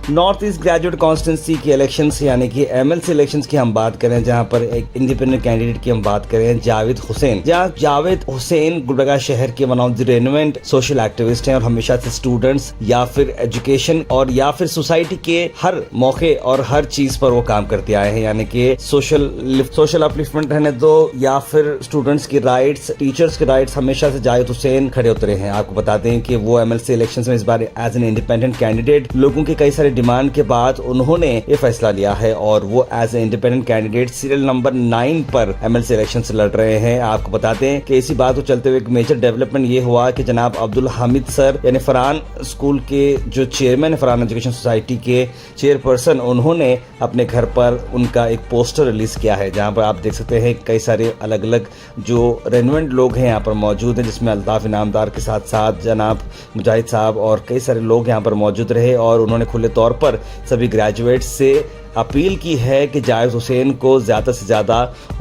North east graduate constituency की elections यानी कि एमएलसी इलेक्शंस की हम बात करें, जहां पर एक इंडिपेंडेंट कैंडिडेट की हम बात करें जावेद हुसैन। जहां जावेद हुसैन गुलबर्गा शहर के one of the renowned social activist हैं और हमेशा से स्टूडेंट्स या फिर एजुकेशन और या फिर सोसाइटी के हर मौके और हर चीज पर वो काम करते आए हैं, यानी कि सोशल अपलिफ्टमेंट रहने दो या फिर स्टूडेंट्स की राइट्स, टीचर्स की राइट्स, हमेशा से जावेद हुसैन खड़े उतरे हैं। आपको बताते हैं कि वो एमएलसी इलेक्शंस में इस बार एज एन इंडिपेंडेंट कैंडिडेट लोगों के कई सारे डिमांड के बाद उन्होंने ये फैसला लिया है और वो as a independent candidate serial number 9 पर एमएलसी इलेक्शन से लड़ रहे हैं। आपको बताते हैं कि इसी बात को चलते हुए एक मेजर डेवलपमेंट ये हुआ कि जनाब अब्दुल हामिद सर यानी फरहान स्कूल के जो चेयरमैन है, फरहान एजुकेशन सोसाइटी के चेयरपर्सन, उन्होंने अपने घर पर उनका एक पोस्टर रिलीज किया है, जहां पर आप देख सकते हैं कई सारे अलग अलग जो रेनोवेंट लोग हैं यहाँ पर मौजूद हैं, जिसमें अल्ताफ इनामदार के साथ साथ जनाब मुजाहिद साहब और कई सारे लोग यहाँ पर मौजूद रहे और उन्होंने खुले तौर पर सभी ग्रेजुएट्स से अपील की है कि जावेद हुसैन को ज़्यादा से ज़्यादा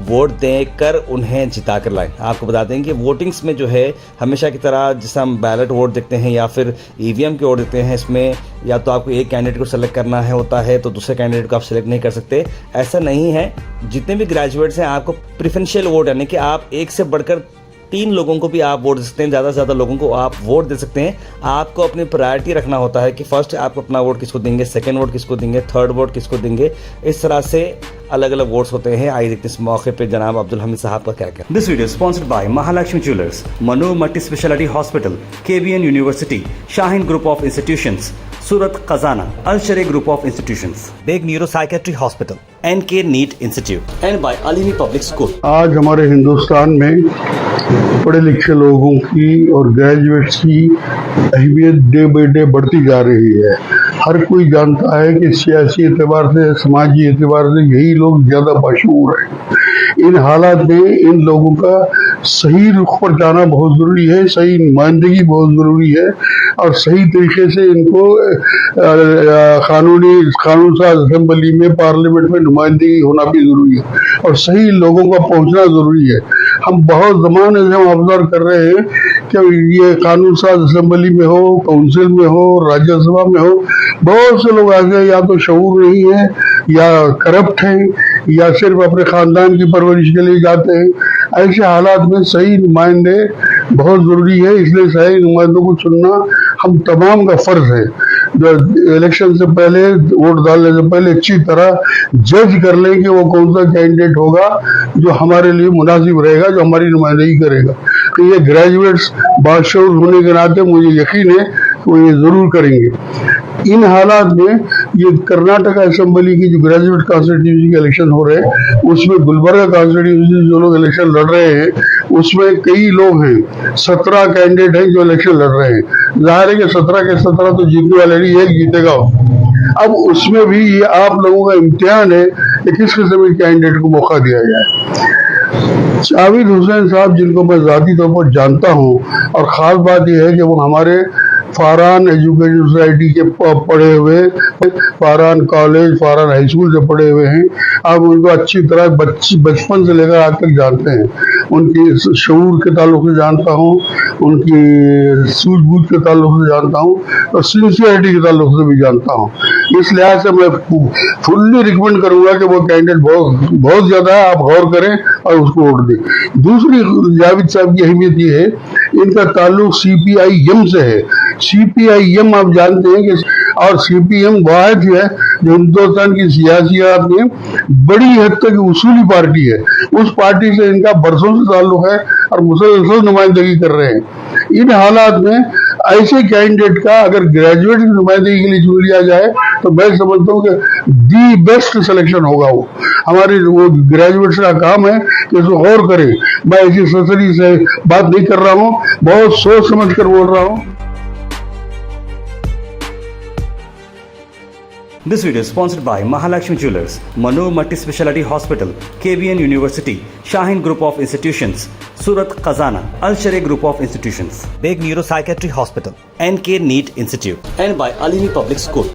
वोट देकर उन्हें जिता कर लाएं। आपको बता दें कि वोटिंग्स में जो है हमेशा की तरह जिसे हम बैलेट वोट देखते हैं या फिर ईवीएम के वोट देखते हैं, इसमें या तो आपको एक कैंडिडेट को सेलेक्ट करना है होता है तो दूसरे कैंडिडेट को आप सेलेक्ट नहीं कर सकते। ऐसा नहीं है, जितने भी ग्रेजुएट्स हैं आपको प्रेफरेंशियल वोट यानी कि आप एक से बढ़कर 3 लोगों को भी आप वोट दे सकते हैं, ज़्यादा से ज़्यादा लोगों को आप वोट दे सकते हैं। आपको अपनी प्रायोरिटी रखना होता है कि फर्स्ट आप अपना वोट किसको देंगे, सेकंड वोट किसको देंगे, थर्ड वोट किसको देंगे। इस तरह से अलग अलग वोट्स होते हैं। आइए देखते हैं इस मौके पे जनाब अब्दुल हमीद साहब का क्या कहना। This video sponsored by Mahalaxmi jewellers, Mano multi speciality hospital, KBN university, Shaheen group of institutions, Surat Khazana, Al Sharik group of institutions, Baig neuro psychiatry hospital, NK NEET institute and by Alimi public school. आज हमारे हिंदुस्तान में पढ़े लिखे लोगों की और ग्रेजुएट्स की अहमियत डे बाई डे बढ़ती जा रही है। हर कोई जानता है कि सियासी एतबार से, समाजी एतबार से यही लोग ज़्यादा मशहूर हैं। इन हालात में इन लोगों का सही रुख पर जाना बहुत ज़रूरी है, सही नुमाइंदगी बहुत ज़रूरी है और सही तरीके से इनको कानून साज असेंबली में, पार्लियामेंट में नुमाइंदगी होना भी ज़रूरी है और सही लोगों का पहुंचना ज़रूरी है। हम बहुत ज़माने से हम ऑब्जर्व कर रहे हैं कि ये कानून साज असेंबली में हो, काउंसिल में हो, राज्यसभा में हो, बहुत से लोग आगे या तो शऊर नहीं है या करप्ट हैं या सिर्फ अपने ख़ानदान की परवरिश के लिए जाते हैं। ऐसे हालात में सही नुमाइंदे बहुत ज़रूरी है, इसलिए सही नुमाइंदों को चुनना हम तमाम का फ़र्ज़ है। जो इलेक्शन से पहले, वोट डालने से पहले अच्छी तरह जज कर लें कि वो कौन सा कैंडिडेट होगा जो हमारे लिए मुनासिब रहेगा, जो हमारी नुमाइंदगी करेगा। तो ये ग्रेजुएट्स बाशऊर होने के नाते मुझे यकीन है कि वो ये ज़रूर करेंगे। इन हालात में ये कर्नाटक असेंबली की जो ग्रेजुएट कॉन्स्टिट्यूंसी के इलेक्शन हो रहे हैं, उसमें गुलबर्गा कॉन्स्टिट्यूंसी जो लोग इलेक्शन लड़ रहे हैं उसमें कई लोग हैं, 17 कैंडिडेट हैं जो इलेक्शन लड़ रहे हैं। जाहिर है कि 17 के 17 तो जीतने वाले नहीं, एक जीतेगा। अब उसमें भी ये आप लोगों का इम्तिहान है कि किस किस्म के कैंडिडेट को मौका दिया जाए। जावेद हुसैन साहब, जिनको मैं ज़ाती तौर पर जानता हूँ और ख़ास बात यह है कि वो हमारे फरहान एजुकेशन सोसाइटी के पढ़े हुए, Farhan college, Farhan high school से पढ़े हुए हैं। आप उनको अच्छी तरह बचपन से लेकर आज तक जानते हैं। उनकी शऊर के ताल्लुक से जानता हूँ, उनकी सूझबूझ के ताल्लुक से जानता हूँ और सिंसियरिटी के ताल्लुक से भी जानता हूँ। इस लिहाज से मैं फुल्ली रिकमेंड करूँगा कि वो कैंडिडेट बहुत ज़्यादा है, आप गौर करें और उसको वोट दें। दूसरी जावेद साहब की अहमियत ये है, इनका ताल्लुक CPIM से है। CPIM आप जानते हैं कि और CPM वाहिद है जो हिंदुस्तान की सियासियात में बड़ी हद तक उसूली पार्टी है। उस पार्टी से इनका बरसों से ताल्लुक है और मुसलसल नुमाइंदगी कर रहे हैं। इन हालात में ऐसे कैंडिडेट का अगर ग्रेजुएट की नुमाइंदगी के लिए चुन लिया जाए तो मैं समझता हूँ कि दी बेस्ट सिलेक्शन होगा। वो हमारी वो ग्रेजुएट्स का काम है कि इसको गौर करें। मैं ऐसी सरसरी से बात नहीं कर रहा हूँ, बहुत सोच समझ कर बोल रहा हूँ। This video is sponsored by Mahalakshmi Jewelers, Mano Multi Speciality Hospital, KBN University, Shahin Group of Institutions, Surat Khazana, Al Shariq Group of Institutions, Beg Neuro Psychiatry Hospital, NK NEET Institute, and by Alimi Public School.